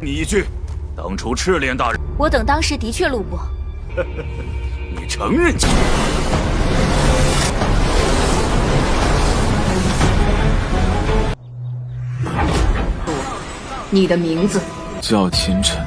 你一句，当初赤练大人，我等当时的确路过。你承认就。你的名字叫秦晨，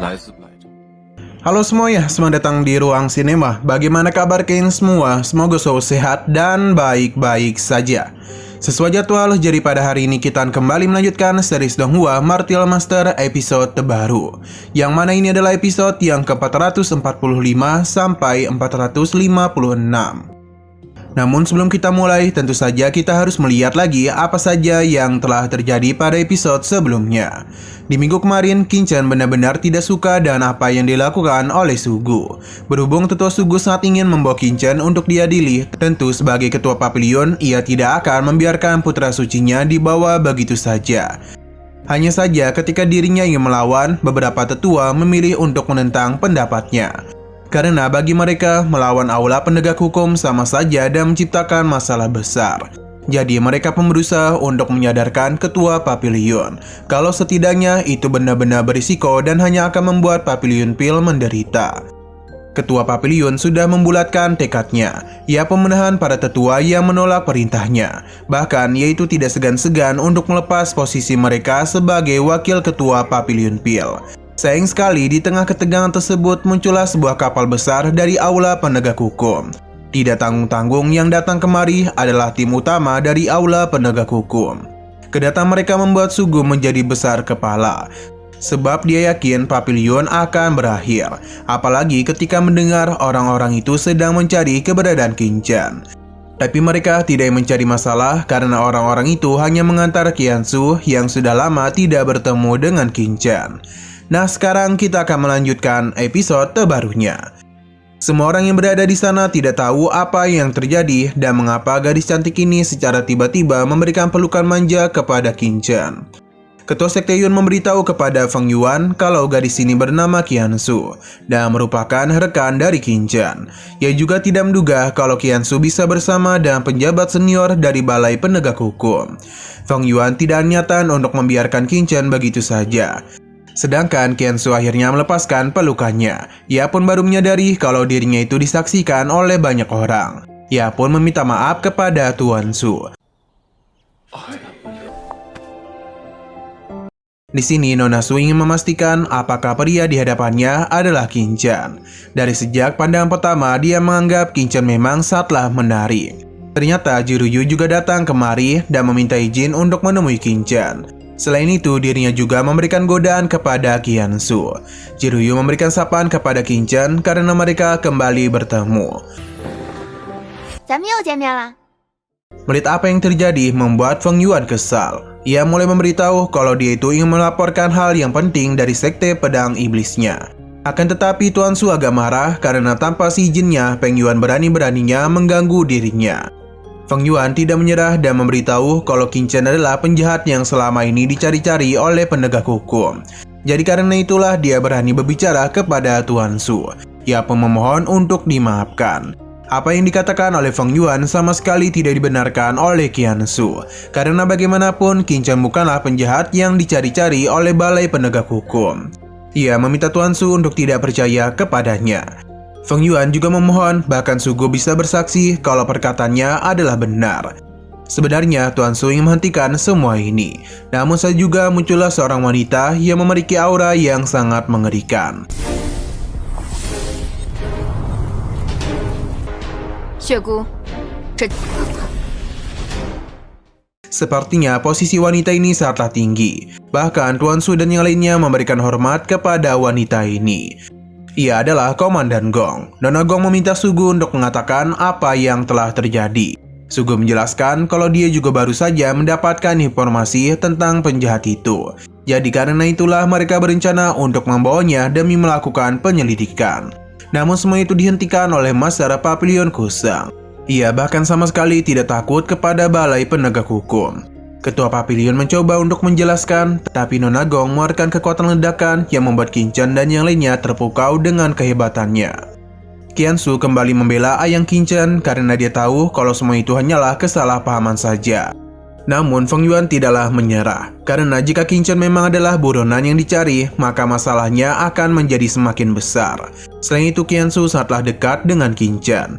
来自白昼。 Halo semuanya, selamat datang di Ruang Sinema. Bagaimana kabar kalian semua? Semoga selalu sehat dan baik-baik saja. Sesuai jadwal, jadi pada hari ini kita kembali melanjutkan series Donghua Martial Master episode terbaru. Yang mana ini adalah episode yang ke-445 sampai 456. Namun sebelum kita mulai, tentu saja kita harus melihat lagi apa saja yang telah terjadi pada episode sebelumnya. Di minggu kemarin, Qin-chan benar-benar tidak suka dengan apa yang dilakukan oleh Sugu. Berhubung tetua Sugu sangat ingin membawa Qin-chan untuk diadili, tentu sebagai ketua Papilion, ia tidak akan membiarkan putra sucinya dibawa begitu saja. Hanya saja ketika dirinya ingin melawan, beberapa tetua memilih untuk menentang pendapatnya. Karena bagi mereka, melawan aula penegak hukum sama saja dan menciptakan masalah besar. Jadi mereka pun berusaha untuk menyadarkan ketua Papilion kalau setidaknya itu benar-benar berisiko dan hanya akan membuat Papilion Pil menderita. Ketua Papilion sudah membulatkan tekadnya. Ia pun menahan para tetua yang menolak perintahnya. Bahkan ia itu tidak segan-segan untuk melepas posisi mereka sebagai wakil ketua Papilion Pil. Sayang sekali di tengah ketegangan tersebut muncullah sebuah kapal besar dari aula penegak hukum. Tidak tanggung-tanggung yang datang kemari adalah tim utama dari aula penegak hukum. Kedatangan mereka membuat Sugu menjadi besar kepala. Sebab dia yakin Papilion akan berakhir. Apalagi ketika mendengar orang-orang itu sedang mencari keberadaan Qin-chan. Tapi mereka tidak mencari masalah karena orang-orang itu hanya mengantar Qiansu yang sudah lama tidak bertemu dengan Qin-chan. Nah, sekarang kita akan melanjutkan episode terbarunya. Semua orang yang berada di sana tidak tahu apa yang terjadi dan mengapa gadis cantik ini secara tiba-tiba memberikan pelukan manja kepada Qin-chan. Ketua Sekte Yun memberitahu kepada Feng Yuan kalau gadis ini bernama Qiansu dan merupakan rekan dari Qin-chan. Ia juga tidak menduga kalau Qiansu bisa bersama dengan penjabat senior dari Balai Penegak Hukum. Feng Yuan tidak niatan untuk membiarkan Qin-chan begitu saja. Sedangkan Qiansu akhirnya melepaskan pelukannya. Ia pun baru menyadari kalau dirinya itu disaksikan oleh banyak orang. Ia pun meminta maaf kepada Tuan Su. Di sini Nona Su ingin memastikan apakah pria di hadapannya adalah Qin-chan. Dari sejak pandangan pertama dia menganggap Qin-chan memang sangatlah menarik. Ternyata Jiruyu juga datang kemari dan meminta izin untuk menemui Qin-chan. Selain itu, dirinya juga memberikan godaan kepada Qiansu. Jiruyu memberikan sapaan kepada Qin-chan karena mereka kembali bertemu. Melihat apa yang terjadi membuat Feng Yuan kesal. Ia mulai memberitahu kalau dia itu ingin melaporkan hal yang penting dari Sekte Pedang Iblisnya. Akan tetapi Tuan Su agak marah karena tanpa izinnya Feng Yuan berani-beraninya mengganggu dirinya. Feng Yuan tidak menyerah dan memberitahu kalau Qin-chan adalah penjahat yang selama ini dicari-cari oleh penegak hukum. Jadi karena itulah dia berani berbicara kepada Tuan Su. Ia pun memohon untuk dimaafkan. Apa yang dikatakan oleh Feng Yuan sama sekali tidak dibenarkan oleh Qiansu. Karena bagaimanapun Qin-chan bukanlah penjahat yang dicari-cari oleh Balai Penegak Hukum. Ia meminta Tuan Su untuk tidak percaya kepadanya. Feng Yuan juga memohon bahkan Sugu bisa bersaksi kalau perkataannya adalah benar. Sebenarnya Tuan Su ingin menghentikan semua ini. Namun saat juga muncullah seorang wanita yang memiliki aura yang sangat mengerikan. Sepertinya posisi wanita ini sangatlah tinggi. Bahkan Tuan Su dan yang lainnya memberikan hormat kepada wanita ini. Ia adalah Komandan Gong. Nona Gong meminta Sugu untuk mengatakan apa yang telah terjadi. Sugu menjelaskan kalau dia juga baru saja mendapatkan informasi tentang penjahat itu. Jadi karena itulah mereka berencana untuk membawanya demi melakukan penyelidikan. Namun semua itu dihentikan oleh Master Papilion Kusang. Ia bahkan sama sekali tidak takut kepada Balai Penegak Hukum. Ketua Papilion mencoba untuk menjelaskan, tetapi Nona Gong mengeluarkan kekuatan ledakan yang membuat Qin-chan dan yang lainnya terpukau dengan kehebatannya. Qiansu kembali membela ayang Qin-chan karena dia tahu kalau semua itu hanyalah kesalahpahaman saja. Namun Feng Yuan tidaklah menyerah, karena jika Qin Chen memang adalah buronan yang dicari, maka masalahnya akan menjadi semakin besar. Selain itu, Qiansu sangatlah dekat dengan Qin Chen.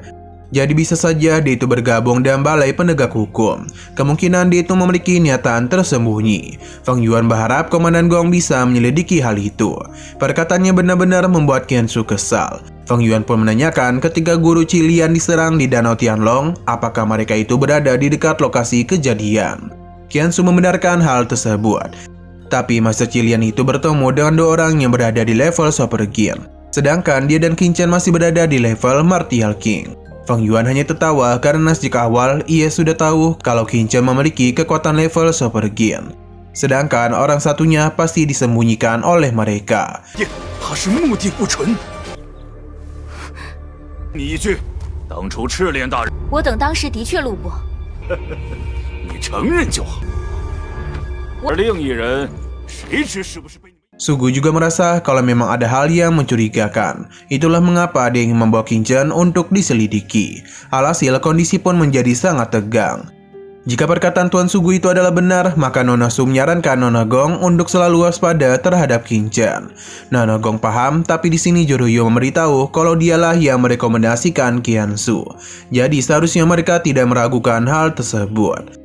Jadi bisa saja dia itu bergabung dalam balai penegak hukum. Kemungkinan dia itu memiliki niatan tersembunyi. Feng Yuan berharap Komandan Gong bisa menyelidiki hal itu. Perkataannya benar-benar membuat Qiansu kesal. Feng Yuan pun menanyakan ketika guru Qilian diserang di Danau Tianlong, apakah mereka itu berada di dekat lokasi kejadian. Qiansu membenarkan hal tersebut. Tapi Master Qilian itu bertemu dengan dua orang yang berada di level Super Gear. Sedangkan dia dan Qin Chen masih berada di level Martial King. Feng Yuan hanya tertawa karena sejak awal ia sudah tahu kalau Qin Chen memiliki kekuatan level Super Gear. Sedangkan orang satunya pasti disembunyikan oleh mereka. 他是目的不纯。你一句，当初赤练大人，我等当时的确路过。你承认就好。而另一人，谁知是不是被你？ Sugu juga merasa kalau memang ada hal yang mencurigakan. Itulah mengapa dia ingin membawa Qin Chen untuk diselidiki. Alhasil kondisi pun menjadi sangat tegang. Jika perkataan Tuan Sugu itu adalah benar, maka Nona Su menyarankan Nona Gong untuk selalu waspada terhadap Qin Chen. Nona Gong paham, tapi di sini Jiruyu memberitahu kalau dialah yang merekomendasikan Qiansu. Jadi seharusnya mereka tidak meragukan hal tersebut.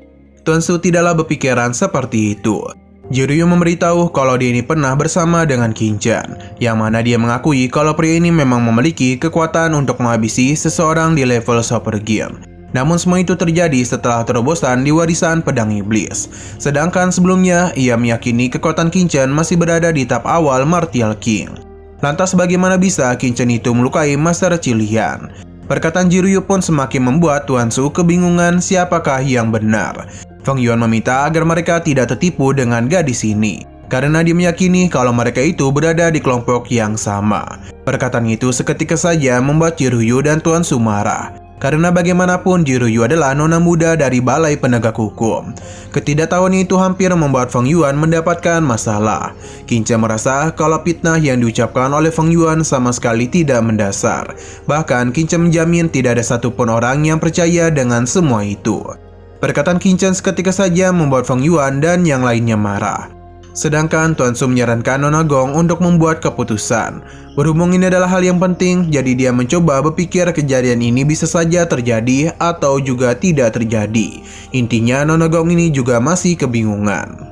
Tuan Su tidaklah berpikiran seperti itu. Jiruyu memberitahu kalau dia ini pernah bersama dengan Qin Chen, yang mana dia mengakui kalau pria ini memang memiliki kekuatan untuk menghabisi seseorang di level Super Gear. Namun semua itu terjadi setelah terobosan di warisan pedang iblis. Sedangkan sebelumnya, ia meyakini kekuatan Qin Chen masih berada di tahap awal Martial King. Lantas bagaimana bisa Qin Chen itu melukai Master Qilian? Perkataan Jiruyu pun semakin membuat Tuan Su kebingungan siapakah yang benar. Feng Yuan meminta agar mereka tidak tertipu dengan gadis ini, karena dia meyakini kalau mereka itu berada di kelompok yang sama. Perkataan itu seketika saja membuat Jiruyu dan Tuan Su marah. Karena bagaimanapun Jiruyu adalah nona muda dari balai penegak hukum. Ketidaktahuan itu hampir membuat Feng Yuan mendapatkan masalah. Qin Chen merasa kalau fitnah yang diucapkan oleh Feng Yuan sama sekali tidak mendasar. Bahkan Qin Chen menjamin tidak ada satupun orang yang percaya dengan semua itu. Perkataan Qin Chen seketika saja membuat Feng Yuan dan yang lainnya marah. Sedangkan Tuan Su menyarankan Nona Gong untuk membuat keputusan. Berhubung ini adalah hal yang penting, jadi dia mencoba berpikir kejadian ini bisa saja terjadi atau juga tidak terjadi. Intinya Nona Gong ini juga masih kebingungan.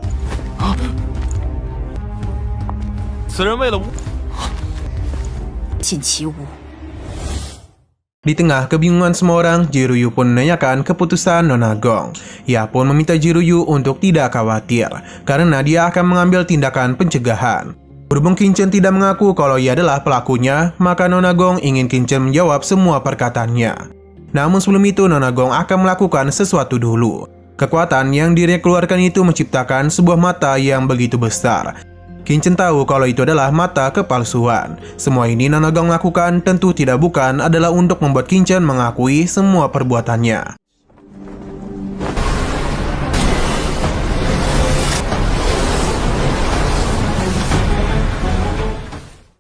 Di tengah kebingungan semua orang, Jiruyu pun menanyakan keputusan Nona Gong. Ia pun meminta Jiruyu untuk tidak khawatir, karena dia akan mengambil tindakan pencegahan. Berhubung Qin Chen tidak mengaku kalau ia adalah pelakunya, maka Nona Gong ingin Qin Chen menjawab semua perkataannya. Namun sebelum itu, Nona Gong akan melakukan sesuatu dulu. Kekuatan yang dirinya keluarkan itu menciptakan sebuah mata yang begitu besar. Qin Chen tahu kalau itu adalah mata kepalsuan. Semua ini Nona Gong lakukan tentu tidak bukan adalah untuk membuat Qin Chen mengakui semua perbuatannya.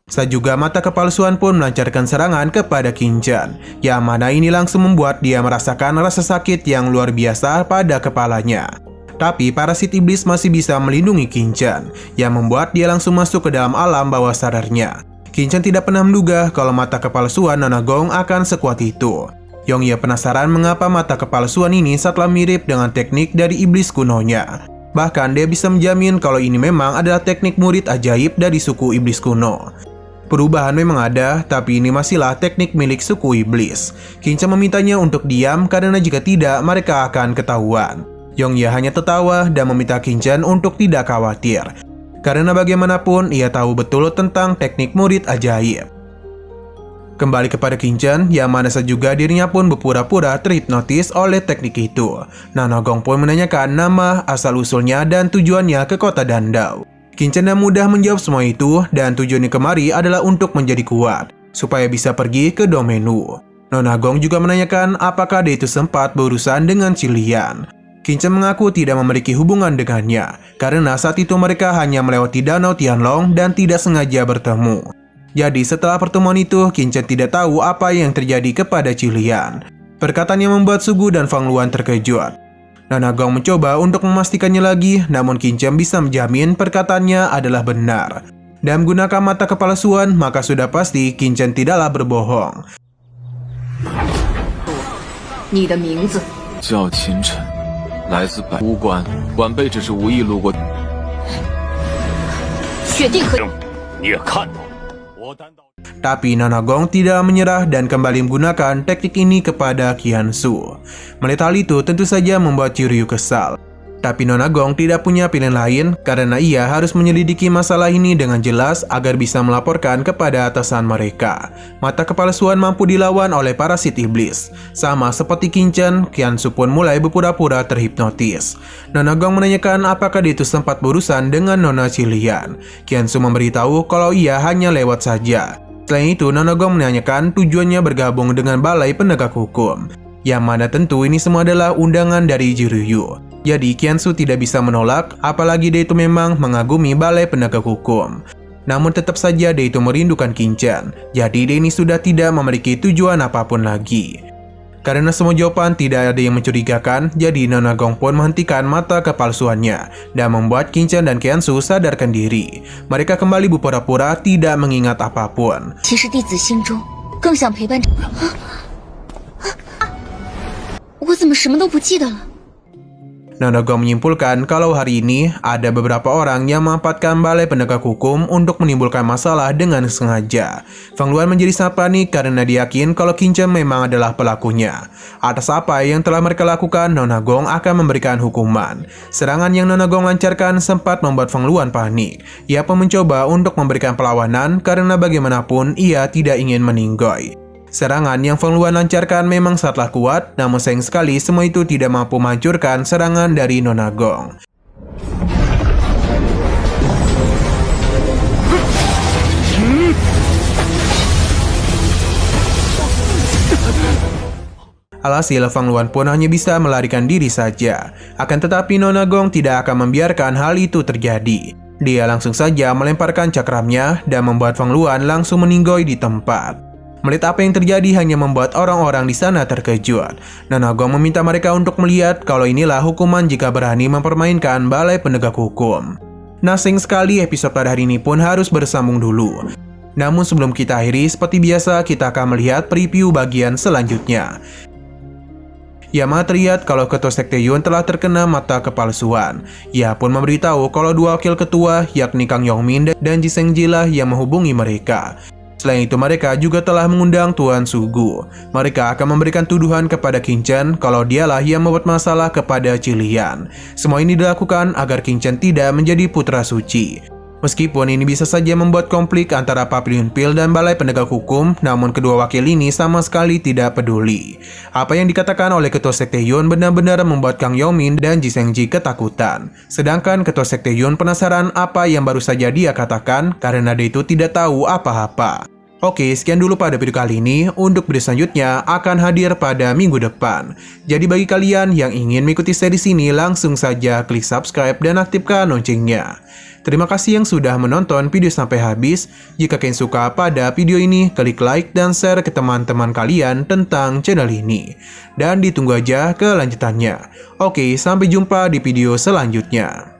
Saat juga mata kepalsuan pun melancarkan serangan kepada Qin Chen, yang mana ini langsung membuat dia merasakan rasa sakit yang luar biasa pada kepalanya. Tapi parasit iblis masih bisa melindungi Qin Chen, yang membuat dia langsung masuk ke dalam alam bawah sadarnya. Qin Chen tidak pernah menduga kalau mata kepalsuan Nona Gong akan sekuat itu. Yang ia penasaran mengapa mata kepalsuan ini setelah mirip dengan teknik dari iblis kunonya. Bahkan dia bisa menjamin kalau ini memang adalah teknik murid ajaib dari suku iblis kuno. Perubahan memang ada, tapi ini masihlah teknik milik suku iblis. Qin Chen memintanya untuk diam karena jika tidak mereka akan ketahuan. Yongye hanya tertawa dan meminta Qin Chen untuk tidak khawatir, karena bagaimanapun ia tahu betul tentang teknik murid ajaib. Kembali kepada Qin Chen, yang mana juga dirinya pun berpura-pura terhipnotis oleh teknik itu. Nona Gong pun menanyakan nama, asal-usulnya, dan tujuannya ke kota Dandao. Qin Chen dan mudah menjawab semua itu, dan tujuannya kemari adalah untuk menjadi kuat, supaya bisa pergi ke domain Wu. Nona Gong juga menanyakan apakah dia itu sempat berurusan dengan Qilian. Qin Chen mengaku tidak memiliki hubungan dengannya, karena saat itu mereka hanya melewati Danau Tianlong dan tidak sengaja bertemu. Jadi setelah pertemuan itu, Qin Chen tidak tahu apa yang terjadi kepada Qilian. Perkataan yang membuat Sugu dan Fang Luan terkejut. Nonagong mencoba untuk memastikannya lagi, namun Kinchen bisa menjamin perkataannya adalah benar. Dan menggunakan mata kepalsuan, maka sudah pasti Kinchen tidaklah berbohong. 你的名字 叫秦晨，来自百无关，晚辈只是无意路过。 确定可以。 你也看到了，我担当。 Tapi Nonagong tidak menyerah dan kembali menggunakan teknik ini kepada Qiansu. Melihat hal itu tentu saja membuat Jiryu kesal. Tapi Nonagong tidak punya pilihan lain karena ia harus menyelidiki masalah ini dengan jelas agar bisa melaporkan kepada atasan mereka. Mata kepalsuan mampu dilawan oleh parasit iblis. Sama seperti Kinchen, Qiansu pun mulai berpura-pura terhipnotis. Nonagong menanyakan apakah dia itu sempat berurusan dengan Nona Qilian. Qiansu memberitahu kalau ia hanya lewat saja. Selain itu, Nonagong menanyakan tujuannya bergabung dengan Balai Penegak Hukum. Yang mana tentu ini semua adalah undangan dari Jiryu. Jadi Qiansu tidak bisa menolak, apalagi dia itu memang mengagumi Balai Penegak Hukum. Namun tetap saja dia itu merindukan Kinchen. Jadi dia ini sudah tidak memiliki tujuan apapun lagi. Karena semua jawaban tidak ada yang mencurigakan, jadi Nonagong pun menghentikan mata kepalsuannya dan membuat Kinchen dan Qiansu sadarkan diri. Mereka kembali berpura-pura tidak mengingat apapun. 其实弟子心中更想陪伴着。我怎么什么都不记得了？ Nonagong menyimpulkan kalau hari ini ada beberapa orang yang memanfaatkan Balai Penegak Hukum untuk menimbulkan masalah dengan sengaja. Feng Luan menjadi sangat panik karena dia yakin kalau Kinchen memang adalah pelakunya. Atas apa yang telah mereka lakukan, Nonagong akan memberikan hukuman. Serangan yang Nonagong lancarkan sempat membuat Feng Luan panik. Ia pun mencoba untuk memberikan perlawanan karena bagaimanapun ia tidak ingin meninggoy. Serangan yang Feng Luan lancarkan memang sangatlah kuat, namun sayang sekali semua itu tidak mampu menghancurkan serangan dari Nonagong. Alhasil Feng Luan pun hanya bisa melarikan diri saja. Akan tetapi Nonagong tidak akan membiarkan hal itu terjadi. Dia langsung saja melemparkan cakramnya dan membuat Feng Luan langsung meninggoy di tempat. Melihat apa yang terjadi hanya membuat orang-orang di sana terkejut. Nonagong meminta mereka untuk melihat kalau inilah hukuman jika berani mempermainkan Balai Penegak Hukum. Nah, sayang sekali episode pada hari ini pun harus bersambung dulu. Namun sebelum kita akhiri, seperti biasa kita akan melihat preview bagian selanjutnya. Yama terlihat kalau ketua sekte Yun telah terkena mata kepalsuan. Ia pun memberitahu kalau dua wakil ketua yakni Kang Yongmin dan Ji Shengji lah yang menghubungi mereka. Selain itu mereka juga telah mengundang Tuan Sugu. Mereka akan memberikan tuduhan kepada Kinchen kalau dialah yang membuat masalah kepada Qilian. Semua ini dilakukan agar Kinchen tidak menjadi putra suci. Meskipun ini bisa saja membuat konflik antara Papillon Pill dan Balai Penegak Hukum, namun kedua wakil ini sama sekali tidak peduli. Apa yang dikatakan oleh ketua sekte Yun benar-benar membuat Kang Yongmin dan Ji Shengji ketakutan. Sedangkan ketua sekte Yun penasaran apa yang baru saja dia katakan karena dia itu tidak tahu apa-apa. Oke, sekian dulu pada video kali ini. Untuk video selanjutnya akan hadir pada minggu depan. Jadi bagi kalian yang ingin mengikuti series ini, langsung saja klik subscribe dan aktifkan loncengnya. Terima kasih yang sudah menonton video sampai habis. Jika kalian suka pada video ini, klik like dan share ke teman-teman kalian tentang channel ini. Dan ditunggu aja kelanjutannya. Oke, sampai jumpa di video selanjutnya.